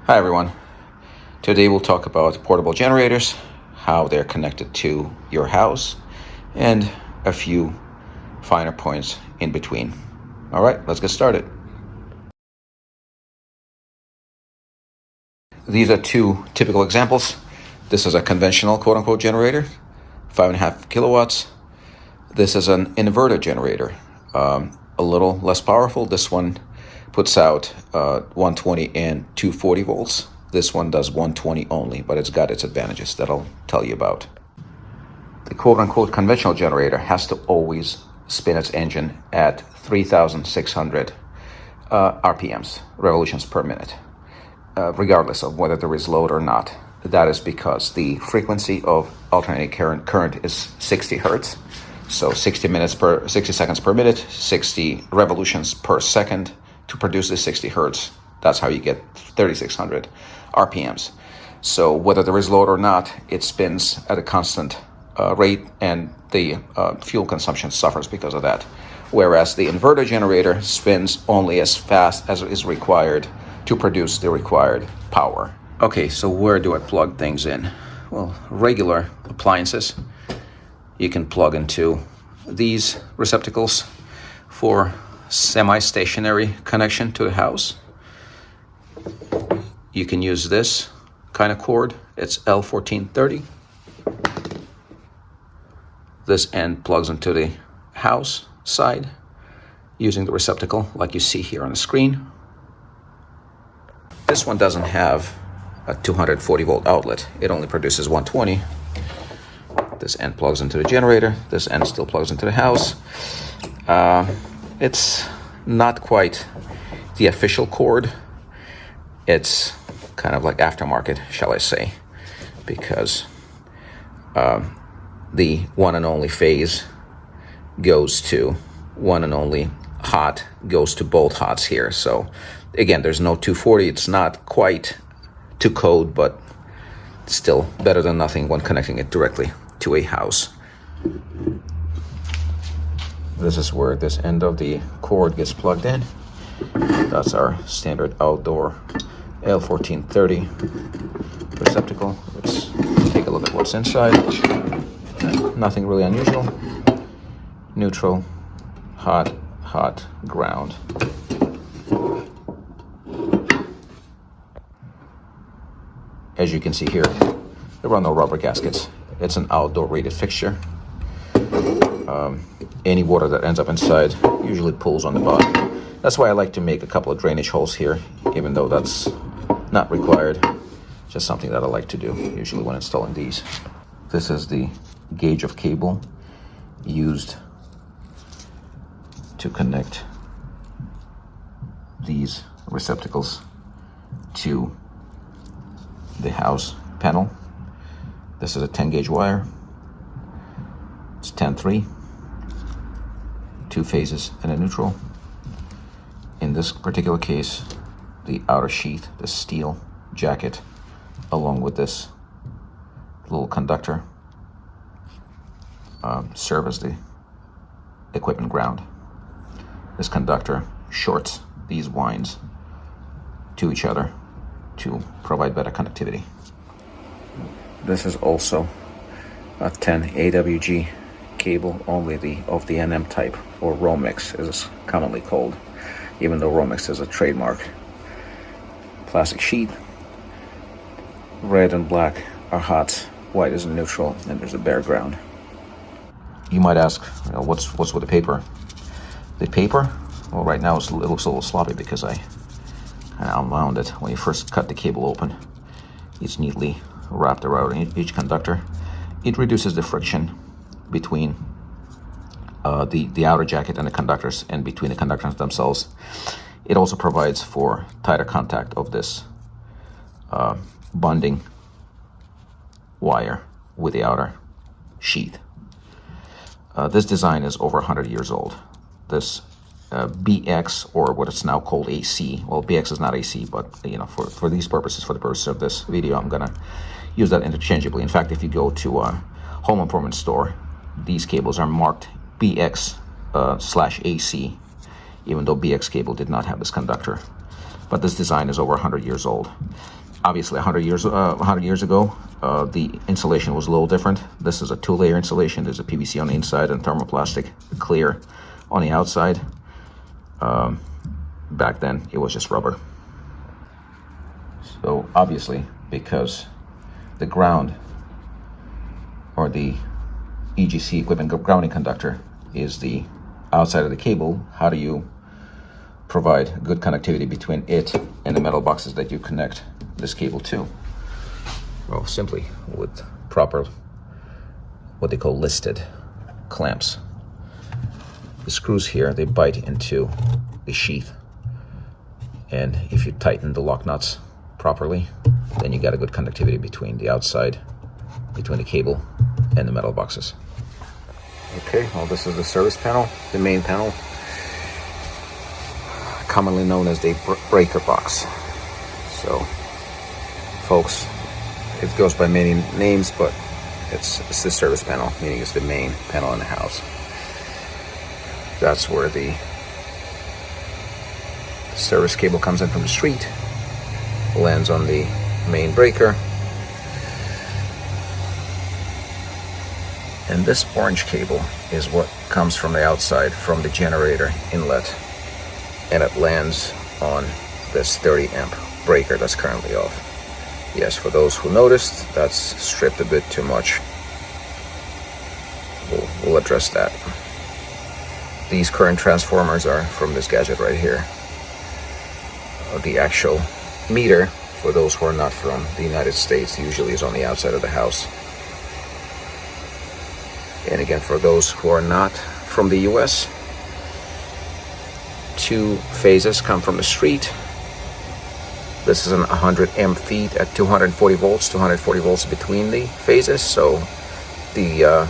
Hi everyone. Today we'll talk about portable generators, how they're connected to your house, and a few finer points in between. All right, let's get started. These are two typical examples. This is a conventional quote-unquote generator, 5.5 kilowatts. This is an inverter generator, a little less powerful. This one puts out 120 and 240 volts. This one does 120 only, but it's got its advantages that I'll tell you about. The quote-unquote conventional generator has to always spin its engine at 3,600 RPMs, revolutions per minute, regardless of whether there is load or not. That is because the frequency of alternating current is 60 hertz. So 60 seconds per minute, 60 revolutions per second to produce the 60 hertz. That's how you get 3,600 RPMs. So whether there is load or not, it spins at a constant rate, and the fuel consumption suffers because of that. Whereas the inverter generator spins only as fast as is required to produce the required power. Okay, so where do I plug things in? Well, regular appliances you can plug into these receptacles for semi-stationary connection to the house. You can use this kind of cord. It's L1430. This end plugs into the house side using the receptacle like you see here on the screen. This one doesn't have a 240 volt outlet. It only produces 120. This end plugs into the generator. This end still plugs into the house. It's not quite the official cord. It's kind of like aftermarket, shall I say, because the one and only phase goes to one and only hot goes to both hots here. So again, there's no 240. It's not quite to code, but still better than nothing when connecting it directly to a house. This is where this end of the cord gets plugged in. That's our standard outdoor L1430 receptacle. Let's take a look at what's inside. Nothing really unusual. Neutral, hot, ground. As you can see here, there are no rubber gaskets. It's an outdoor rated fixture. Any water that ends up inside usually pools on the bottom. That's why I like to make a couple of drainage holes here, even though that's not required. Just something that I like to do, usually when installing these. This is the gauge of cable used to connect these receptacles to the house panel. This is a 10 gauge wire. It's 10-3, 2 phases and a neutral. In this particular case, the outer sheath, the steel jacket, along with this little conductor, serve as the equipment ground. This conductor shorts these winds to each other to provide better connectivity. This is also a 10 AWG cable, only of the NM type, or Romex is commonly called, even though Romex is a trademark. Plastic sheath. Red and black are hot, white is neutral, and there's a bare ground. You might ask, what's with the paper? The paper, well, right now it looks a little sloppy because I kind of unwound it. When you first cut the cable open, it's neatly wrapped around each conductor. It reduces the friction between the outer jacket and the conductors, and between the conductors themselves. It also provides for tighter contact of this bonding wire with the outer sheath. This design is over 100 years old. This BX, or what it's now called AC. Well, BX is not AC, but for these purposes, for the purpose of this video, I'm gonna use that interchangeably. In fact, if you go to a home improvement store, these cables are marked BX /AC, even though BX cable did not have this conductor. but this design is over 100 years old. Obviously, 100 years ago, the insulation was a little different. This is a 2-layer insulation. There's a PVC on the inside and thermoplastic clear on the outside. Back then, it was just rubber. So obviously, because the ground or the EGC equipment grounding conductor is the outside of the cable, how do you provide good connectivity between it and the metal boxes that you connect this cable to? Well, simply with proper, what they call listed clamps. The screws here, they bite into the sheath, and if you tighten the lock nuts properly, then you got a good connectivity between the outside, between the cable and the metal boxes. Okay, well, this is the service panel, the main panel, commonly known as the breaker box. So, folks, it goes by many names, but it's the service panel, meaning it's the main panel in the house. That's where the service cable comes in from the street, lands on the main breaker, and this orange cable is what comes from the outside, from the generator inlet, and it lands on this 30 amp breaker that's currently off. Yes, for those who noticed, that's stripped a bit too much. We'll address that. These current transformers are from this gadget right here. The actual meter, for those who are not from the United States, usually is on the outside of the house. And again, for those who are not from the US, 2 phases come from the street. This is an 100 amp feed at 240 volts, 240 volts between the phases. So the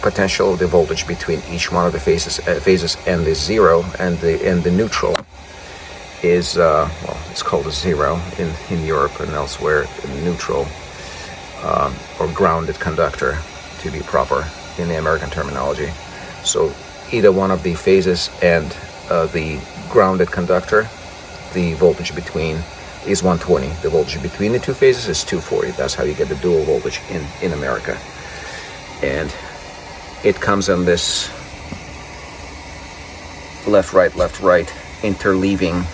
potential, the voltage between each one of the phases and the zero and the neutral is, well, it's called a zero in Europe and elsewhere, neutral or grounded conductor, to be proper in the American terminology. So either one of the phases and the grounded conductor, the voltage between is 120. The voltage between the 2 phases is 240. That's how you get the dual voltage in America. And it comes on this left, right, interleaving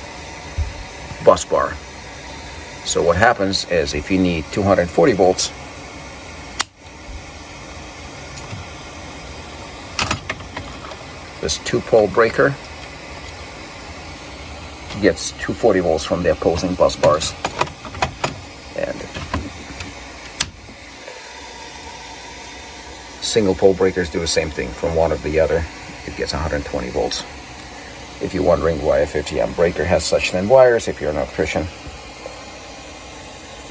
bus bar. So what happens is, if you need 240 volts, this 2-pole breaker gets 240 volts from the opposing bus bars, and single pole breakers do the same thing. From one or the other, it gets 120 volts. If you're wondering why a 50 amp breaker has such thin wires, if you're an electrician,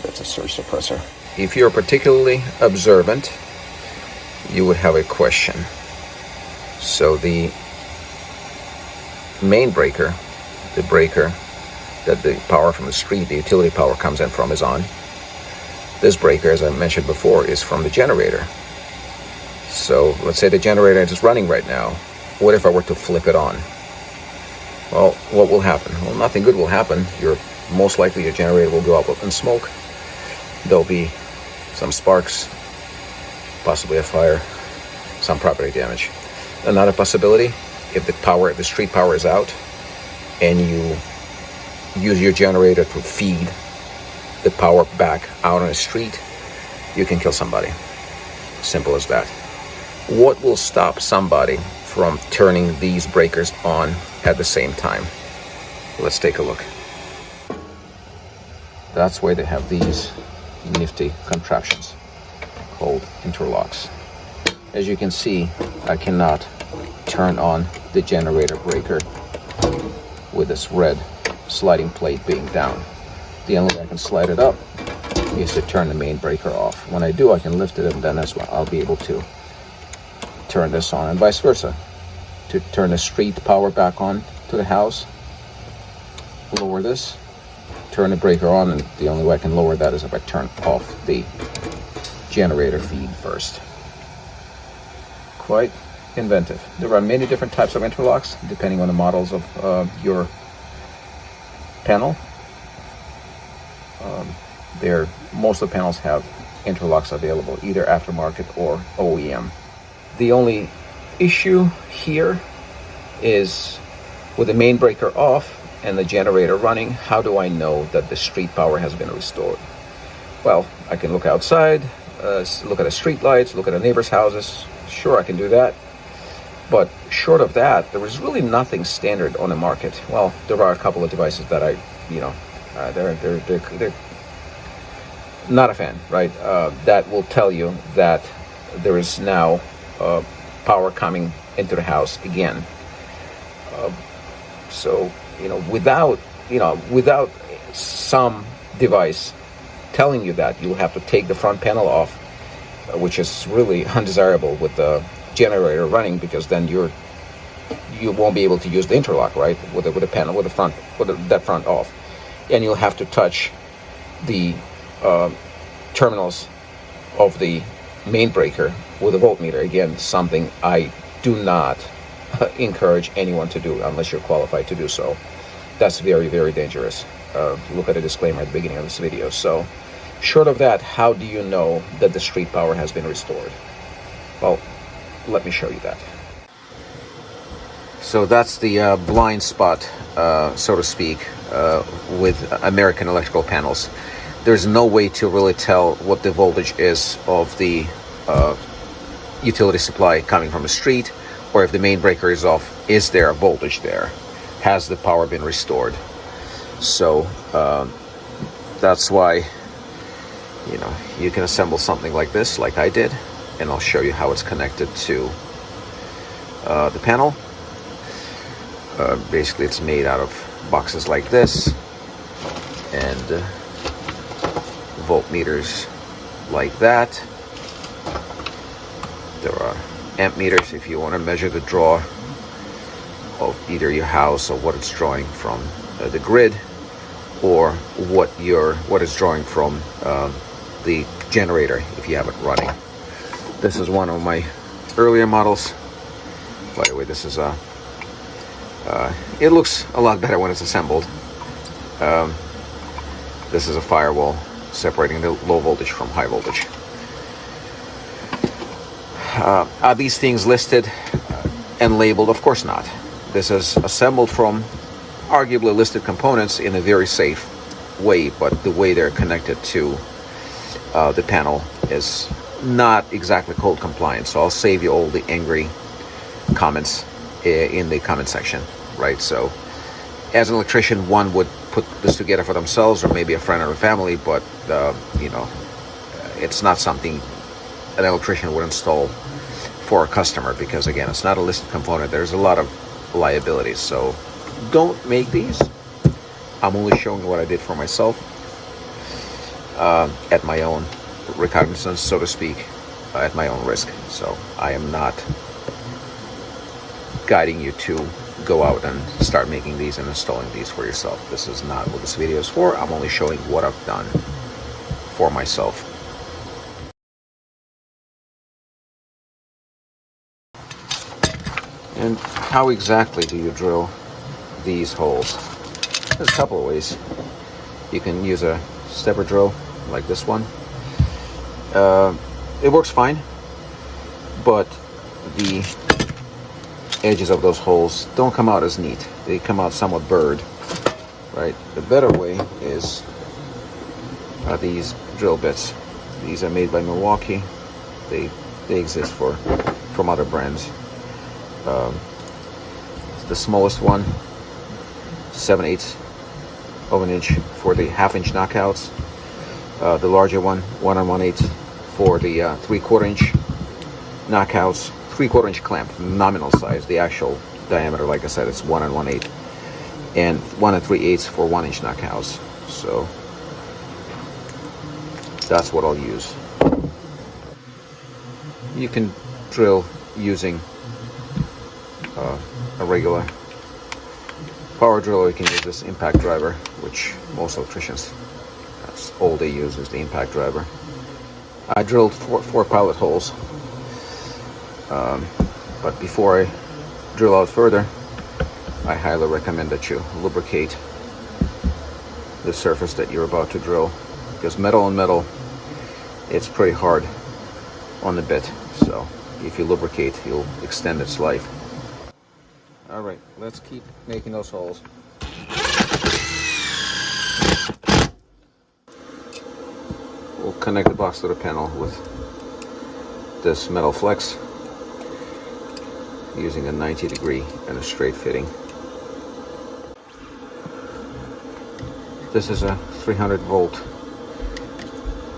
that's a surge suppressor. If you're particularly observant, you would have a question. So the main breaker, the breaker that the power from the street, the utility power comes in from, is on. This breaker, as I mentioned before, is from the generator. So let's say the generator is running right now. What if I were to flip it on? Well, what will happen? Well, nothing good will happen. Most likely your generator will go up in smoke. There'll be some sparks, possibly a fire, some property damage. Another possibility, if the street power is out, and you use your generator to feed the power back out on the street, you can kill somebody. Simple as that. What will stop somebody from turning these breakers on at the same time? Let's take a look. That's why they have these nifty contraptions called interlocks. As you can see, I cannot turn on the generator breaker with this red sliding plate being down. The only way I can slide it up is to turn the main breaker off. When I do, I can lift it, and then I'll be able to turn this on, and vice versa. To turn the street power back on to the house, lower this, turn the breaker on, and the only way I can lower that is if I turn off the generator feed first. Quite inventive. There are many different types of interlocks depending on the models of your panel. Most of the panels have interlocks available, either aftermarket or OEM. The only issue here is with the main breaker off and the generator running, how do I know that the street power has been restored? Well, I can look outside, look at the street lights, look at the neighbors' houses. Sure, I can do that. But short of that, there is really nothing standard on the market. Well, there are a couple of devices that they're not a fan, right? That will tell you that there is now power coming into the house again. So without some device telling you that, you'll have to take the front panel off, which is really undesirable with the generator running, because then you won't be able to use the interlock, right? With the panel, with that front off, and you'll have to touch the terminals of the main breaker with a voltmeter. Again, something I do not encourage anyone to do unless you're qualified to do so. That's very, very dangerous. Look at the disclaimer at the beginning of this video. So, short of that, how do you know that the street power has been restored? Well, let me show you that. So that's the blind spot, so to speak, with American electrical panels. There's no way to really tell what the voltage is of the utility supply coming from the street, or if the main breaker is off, is there a voltage there? Has the power been restored? So that's why you can assemble something like this, like I did, and I'll show you how it's connected to the panel. Basically, it's made out of boxes like this, and voltmeters like that. There are amp meters if you want to measure the draw of either your house or what it's drawing from the grid, or what it's drawing from the generator if you have it running. This is one of my earlier models. By the way, this is it looks a lot better when it's assembled. This is a firewall separating the low voltage from high voltage. Are these things listed and labeled? Of course not. This is assembled from arguably listed components in a very safe way, but the way they're connected to the panel is not exactly code compliant. So I'll save you all the angry comments in the comment section, right? So as an electrician, one would put this together for themselves, or maybe a friend or a family, but it's not something an electrician would install for a customer, because again, it's not a listed component. There's a lot of liabilities. So don't make these. I'm only showing what I did for myself at my own recognizance, so to speak, at my own risk. So I am not guiding you to go out and start making these and installing these for yourself. This is not what this video is for. I'm only showing what I've done for myself. And how exactly do you drill these holes? There's a couple of ways. You can use a stepper drill like this one. It works fine, but the edges of those holes don't come out as neat. They come out somewhat burred, right? The better way is these drill bits. These are made by Milwaukee. They exist from other brands. The smallest one, 7/8 of an inch for the 1/2 inch knockouts. The larger one, 1 1/8 for the 3/4 inch knockouts. 3/4 inch clamp, nominal size. The actual diameter, like I said, it's 1 1/8, and 1 3/8 for 1 inch knockouts. So that's what I'll use. You can drill using a regular power drill, or you can use this impact driver, which most electricians, that's all they use, is the impact driver. I drilled four pilot holes, but before I drill out further, I highly recommend that you lubricate the surface that you're about to drill, because metal on metal, it's pretty hard on the bit. So if you lubricate, you'll extend its life. All right, let's keep making those holes. We'll connect the box to the panel with this metal flex using a 90-degree and a straight fitting. This is a 300-volt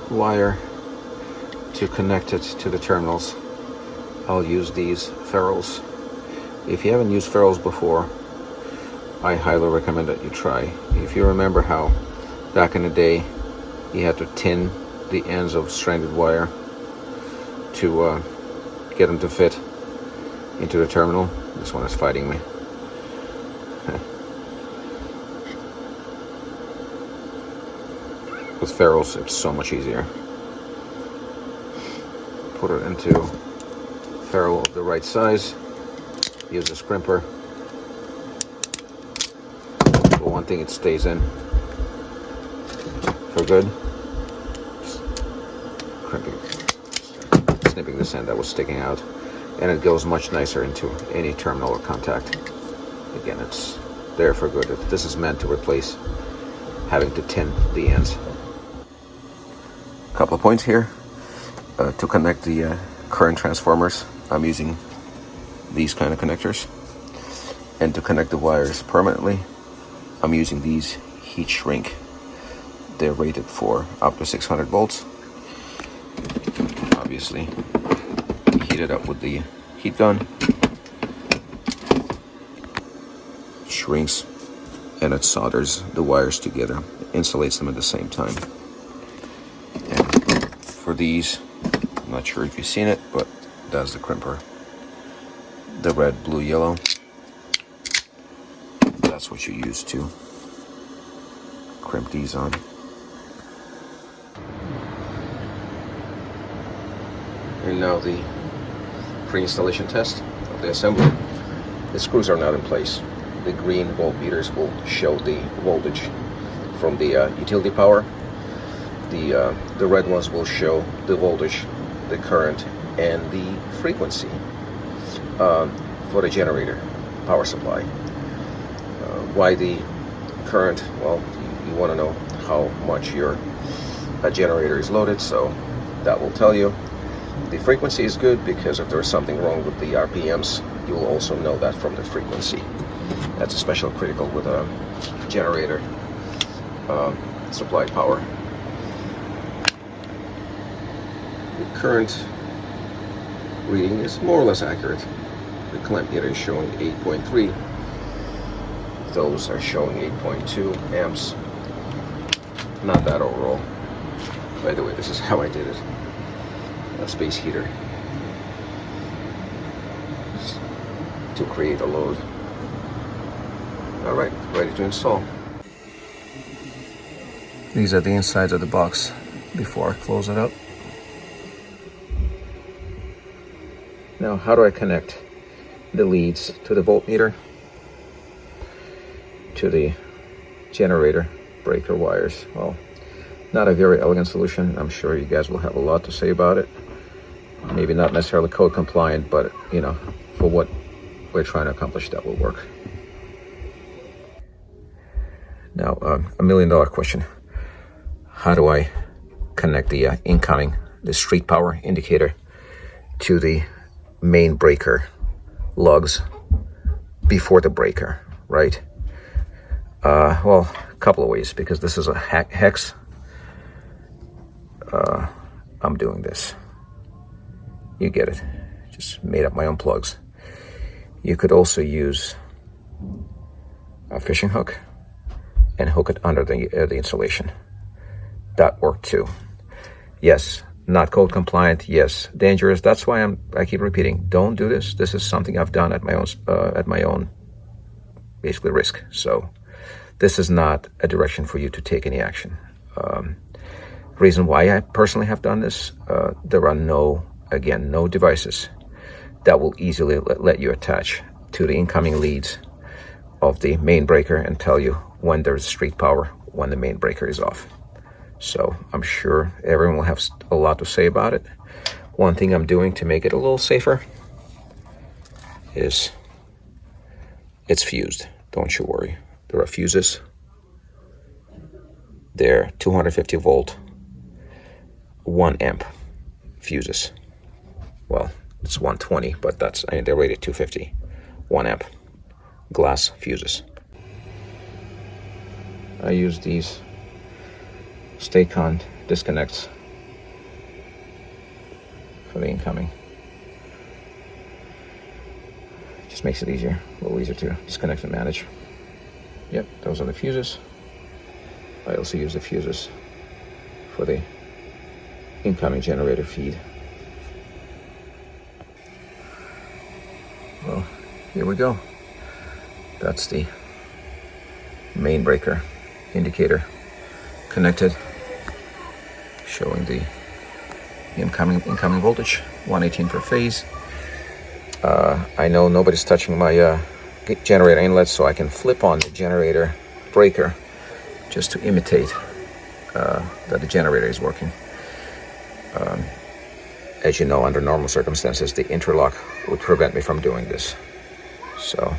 wire to connect it to the terminals. I'll use these ferrules. If you haven't used ferrules before, I highly recommend that you try. If you remember how back in the day you had to tin the ends of stranded wire to get them to fit into the terminal. This one is fighting me. With ferrules, it's so much easier. Put it into ferrule of the right size. Use a scrimper. For one thing, it stays in for good. Just crimping, snipping this end that was sticking out, and it goes much nicer into any terminal or contact. Again, it's there for good. This is meant to replace having to tin the ends. Couple of points here. To connect the current transformers, I'm using these kind of connectors. And to connect the wires permanently, I'm using these heat shrink. They're rated for up to 600 volts. Obviously, you heat it up with the heat gun. Shrinks, and it solders the wires together, insulates them at the same time. And for these, I'm not sure if you've seen it, but that's the crimper. The red, blue, yellow. That's what you use to crimp these on. And now the pre-installation test of the assembly. The screws are not in place. The green voltmeters will show the voltage from the utility power. The red ones will show the voltage, the current, and the frequency for the generator power supply. Why the current? Well, you want to know how much your generator is loaded, so that will tell you. The frequency is good because if there's something wrong with the RPMs, you will also know that from the frequency. That's especially critical with a generator supply power. The current reading is more or less accurate. The clamp meter is showing 8.3. Those are showing 8.2 amps. Not bad overall. By the way, this is how I did it. A space heater to create a load. Alright, ready to install. These are the insides of the box before I close it up. Now, how do I connect the leads to the voltmeter, to the generator breaker wires? Well, not a very elegant solution. I'm sure you guys will have a lot to say about it. Maybe not necessarily code compliant, but you know, for what we're trying to accomplish, that will work. Now, $1 million question. How do I connect the the street power indicator to the main breaker lugs before the breaker, right? Well, a couple of ways, because this is a hex. I'm doing this. You get it. Just made up my own plugs. You could also use a fishing hook and hook it under the insulation. That worked too. Yes, not code compliant. Yes, dangerous. That's why I keep repeating, don't do this. This is something I've done at my own basically risk. So this is not a direction for you to take any action. Reason why I personally have done this, there are no devices that will easily let you attach to the incoming leads of the main breaker and tell you when there's street power, when the main breaker is off. So I'm sure everyone will have a lot to say about it. One thing I'm doing to make it a little safer is it's fused. Don't you worry. There are fuses. They're 250 volt, 1 amp fuses. Well, it's 120, but they're rated 250, 1 amp glass fuses. I use these Stay-Con disconnects for the incoming. Just makes it easier, a little easier to disconnect and manage. Yep, those are the fuses. I also use the fuses for the incoming generator feed. Well, here we go. That's the main breaker indicator connected, showing the incoming voltage, 118 per phase. I know nobody's touching my generator inlet, so I can flip on the generator breaker just to imitate that the generator is working. As you know, under normal circumstances, the interlock would prevent me from doing this. So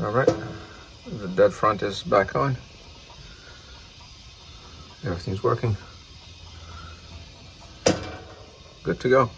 all right, the dead front is back on. Everything's working. Good to go.